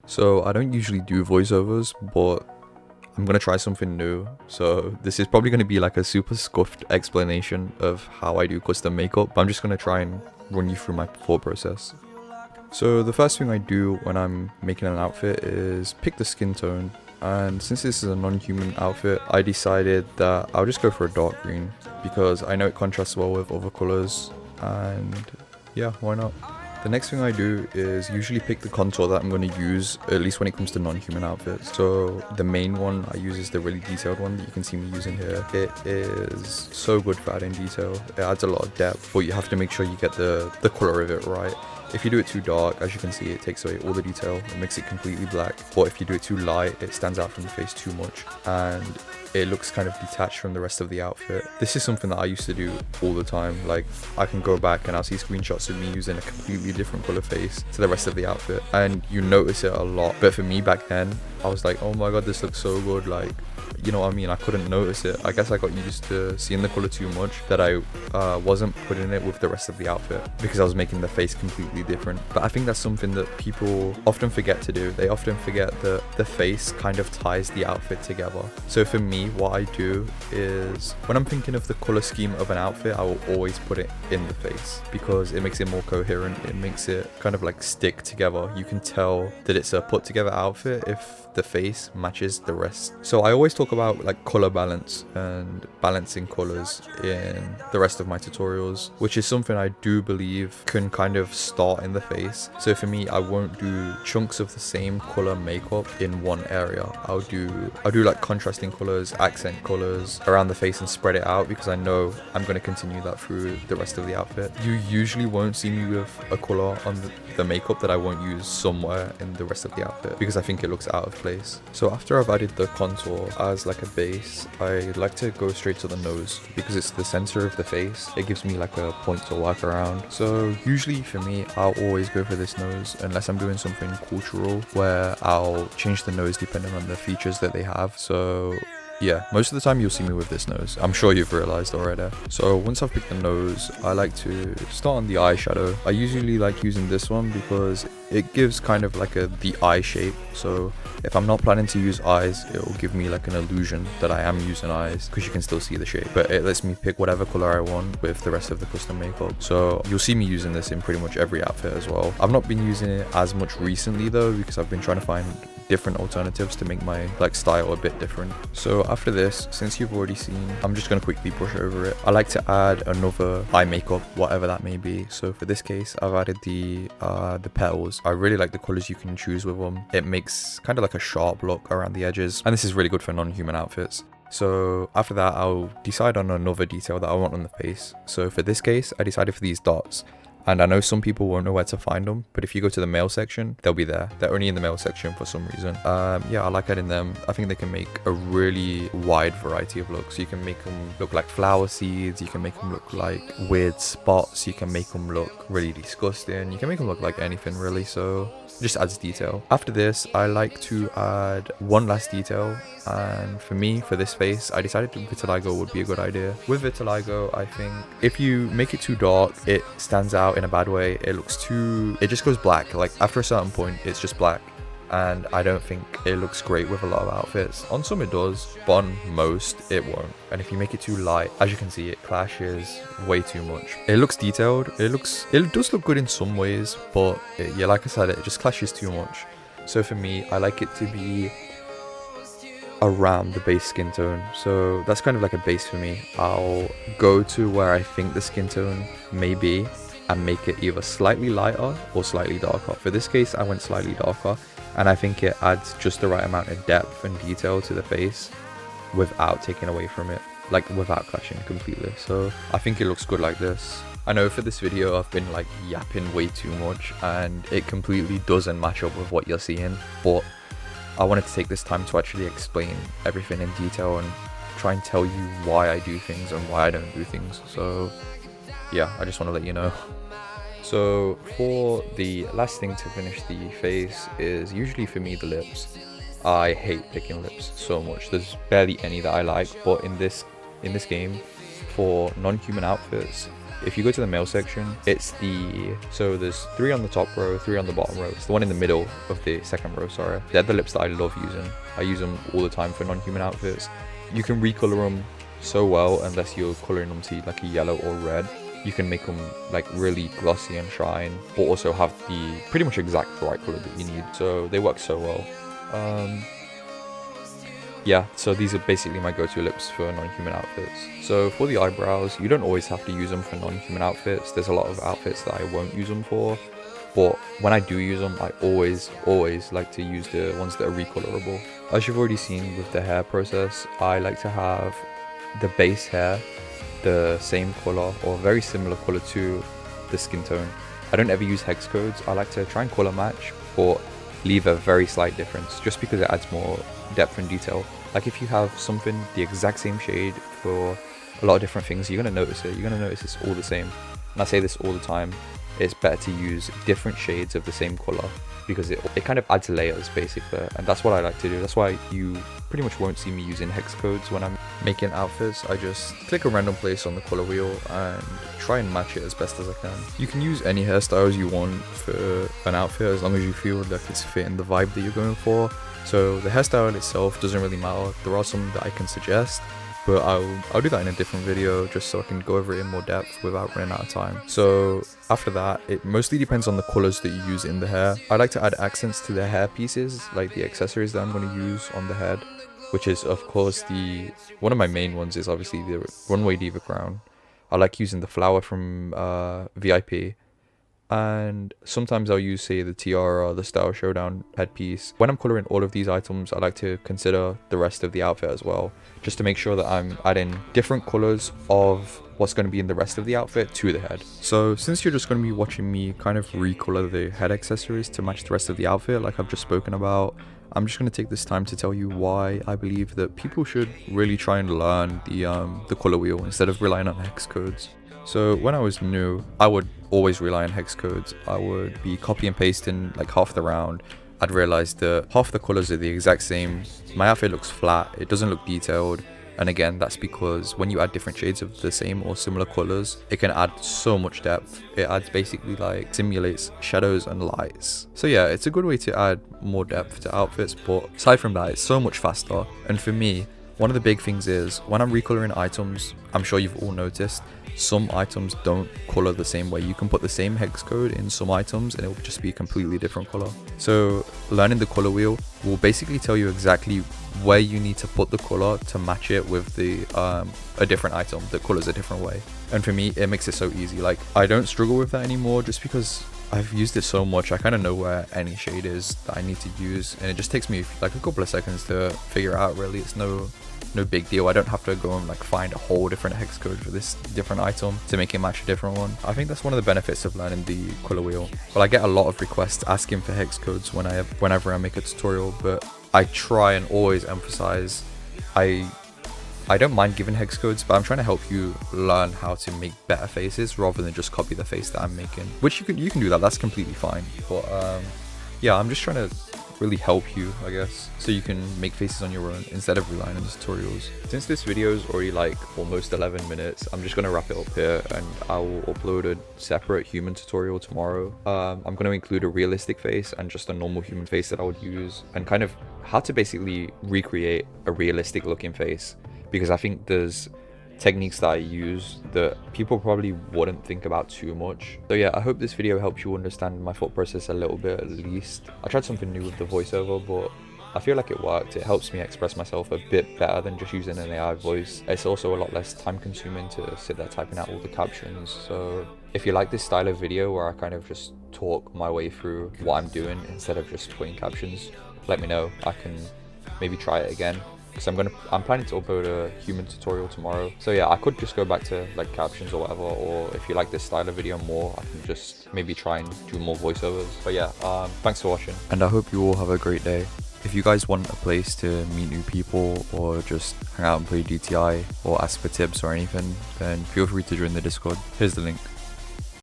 So I don't usually do voiceovers, but I'm gonna try something new. So this is probably gonna be like a super scuffed explanation of how I do custom makeup, but I'm just gonna try and run you through my thought process. So the first thing I do when I'm making an outfit is pick the skin tone, and since this is a non-human outfit, I decided that I'll just go for a dark green because I know it contrasts well with other colors, and yeah, why not? The next thing I do is usually pick the contour that I'm going to use, at least when it comes to non-human outfits. So the main one I use is the really detailed one that you can see me using here. It is so good for adding detail. It adds a lot of depth, but you have to make sure you get the color of it right. If you do it too dark, as you can see, it takes away all the detail. It makes it completely black. But if you do it too light, it stands out from the face too much, and it looks kind of detached from the rest of the outfit. This is something that I used to do all the time. Like, I can go back and I'll see screenshots of me using a completely different color face to the rest of the outfit, and you notice it a lot. But for me back then, I was like, oh my god, this looks so good. Like, you know what I mean? I couldn't notice it. I guess I got used to seeing the color too much that I wasn't putting it with the rest of the outfit because I was making the face completely different. But I think that's something that people often forget to do. They often forget that the face kind of ties the outfit together. So for me, what I do is when I'm thinking of the color scheme of an outfit, I will always put it in the face because it makes it more coherent. It makes it kind of like stick together. You can tell that it's a put together outfit if the face matches the rest. So I always talk about like color balance and balancing colors in the rest of my tutorials, which is something I do believe can kind of start in the face. So for me, I won't do chunks of the same color makeup in one area. I'll do like contrasting colors, accent colors around the face and spread it out because I know I'm going to continue that through the rest of the outfit. You usually won't see me with a color on the makeup that I won't use somewhere in the rest of the outfit because I think it looks out of place. So after I've added the contour as like a base, I like to go straight to the nose because it's the center of the face. It gives me like a point to work around. So usually for me, I'll always go for this nose unless I'm doing something cultural where I'll change the nose depending on the features that they have. So yeah, most of the time you'll see me with this nose. I'm sure you've realized already. So once I've picked the nose, I like to start on the eyeshadow. I usually like using this one because it gives kind of like the eye shape. So if I'm not planning to use eyes, it will give me like an illusion that I am using eyes because you can still see the shape. But it lets me pick whatever color I want with the rest of the custom makeup. So you'll see me using this in pretty much every outfit as well. I've not been using it as much recently though because I've been trying to find different alternatives to make my like style a bit different. So after this, since you've already seen, I'm just going to quickly brush over it. I like to add another eye makeup, whatever that may be. So for this case, I've added the petals. I really like the colors you can choose with them. It makes kind of like a sharp look around the edges, and this is really good for non-human outfits. So after that, I'll decide on another detail that I want on the face. So for this case, I decided for these dots. And I know some people won't know where to find them, but if you go to the male section, they'll be there. They're only in the male section for some reason. Yeah, I like adding them. I think they can make a really wide variety of looks. You can make them look like flower seeds. You can make them look like weird spots. You can make them look really disgusting. You can make them look like anything really. So it just adds detail. After this, I like to add one last detail. And for me, for this face, I decided vitiligo would be a good idea. With vitiligo, I think if you make it too dark, it stands out in a bad way. It just goes black. Like after a certain point, it's just black. And I don't think it looks great with a lot of outfits. On some it does, but on most it won't. And if you make it too light, as you can see, it clashes way too much. It looks detailed. It does look good in some ways, but yeah, like I said, it just clashes too much. So for me, I like it to be around the base skin tone. So that's kind of like a base for me. I'll go to where I think the skin tone may be and make it either slightly lighter or slightly darker. For this case, I went slightly darker, and I think it adds just the right amount of depth and detail to the face without taking away from it, like without clashing completely. So I think it looks good like this. I know for this video I've been like yapping way too much and it completely doesn't match up with what you're seeing, but I wanted to take this time to actually explain everything in detail and try and tell you why I do things and why I don't do things. So yeah, I just want to let you know. So for the last thing to finish the face is usually for me the lips. I hate picking lips so much. There's barely any that I like, but in this game, for non-human outfits, If you go to the male section, it's so there's 3 on the top row, 3 on the bottom row. It's the one in the middle of the second row, sorry. They're the lips that I love using. I use them all the time for non-human outfits. You can recolor them so well unless you're coloring them to like a yellow or red. You can make them like really glossy and shine, but also have the pretty much exact right color that you need. So they work so well. Yeah, so these are basically my go-to lips for non-human outfits. So for the eyebrows, you don't always have to use them for non-human outfits. There's a lot of outfits that I won't use them for, but when I do use them, I always like to use the ones that are recolorable. As you've already seen with the hair process, I like to have the base hair the same color or very similar color to the skin tone. I don't ever use hex codes. I like to try and color match, but leave a very slight difference just because it adds more depth and detail. Like if you have something the exact same shade for a lot of different things, you're going to notice it. You're going to notice it's all the same. And I say this all the time, it's better to use different shades of the same color because it kind of adds layers basically, and that's what I like to do. That's why you pretty much won't see me using hex codes when I'm making outfits. I just click a random place on the color wheel and try and match it as best as I can. You can use any hairstyles you want for an outfit as long as you feel like it's fitting the vibe that you're going for. So the hairstyle itself doesn't really matter. There are some that I can suggest, but I'll do that in a different video just so I can go over it in more depth without running out of time. So after that, it mostly depends on the colors that you use in the hair. I like to add accents to the hair pieces, like the accessories that I'm going to use on the head, which is of course one of my main ones is obviously the Runway Diva crown. I like using the flower from VIP. And sometimes I'll use, say, the tiara, the Style Showdown headpiece. When I'm coloring all of these items, I like to consider the rest of the outfit as well, just to make sure that I'm adding different colors of what's going to be in the rest of the outfit to the head. So since you're just going to be watching me kind of recolor the head accessories to match the rest of the outfit like I've just spoken about, I'm just going to take this time to tell you why I believe that people should really try and learn the color wheel instead of relying on hex codes. So when I was new, I would always rely on hex codes. I would be copy and pasting like half the round. I'd realize that half the colors are the exact same. My outfit looks flat, it doesn't look detailed. And again, that's because when you add different shades of the same or similar colors, it can add so much depth. It adds basically like simulates shadows and lights. So yeah, it's a good way to add more depth to outfits, but aside from that, it's so much faster. And for me, one of the big things is when I'm recoloring items, I'm sure you've all noticed, some items don't color the same way. You can put the same hex code in some items and it will just be a completely different color. So learning the color wheel will basically tell you exactly where you need to put the color to match it with a different item that colors a different way. And for me, it makes it so easy. Like I don't struggle with that anymore just because I've used it so much. I kind of know where any shade is that I need to use, and it just takes me like a couple of seconds to figure out. Really, it's no big deal. I don't have to go and like find a whole different hex code for this different item to make it match a different one. I think that's one of the benefits of learning the color wheel. Well, I get a lot of requests asking for hex codes whenever I make a tutorial, but I try and always emphasize I don't mind giving hex codes, but I'm trying to help you learn how to make better faces rather than just copy the face that I'm making, which you can do that. That's completely fine. But yeah, I'm just trying to really help you, I guess, so you can make faces on your own instead of relying on the tutorials. Since this video is already like almost 11 minutes, I'm just gonna wrap it up here, and I will upload a separate human tutorial tomorrow. I'm gonna include a realistic face and just a normal human face that I would use, and kind of how to basically recreate a realistic looking face, because I think there's techniques that I use that people probably wouldn't think about too much. So yeah, I hope this video helps you understand my thought process a little bit at least. I tried something new with the voiceover, but I feel like it worked. It helps me express myself a bit better than just using an AI voice. It's also a lot less time consuming to sit there typing out all the captions. So if you like this style of video where I kind of just talk my way through what I'm doing instead of just putting captions, let me know. I can maybe try it again, because I'm planning to upload a human tutorial tomorrow. So yeah, I could just go back to like captions or whatever, or if you like this style of video more, I can just maybe try and do more voiceovers. But yeah, thanks for watching, and I hope you all have a great day. If you guys want a place to meet new people or just hang out and play GTI or ask for tips or anything, then feel free to join the Discord. Here's the link.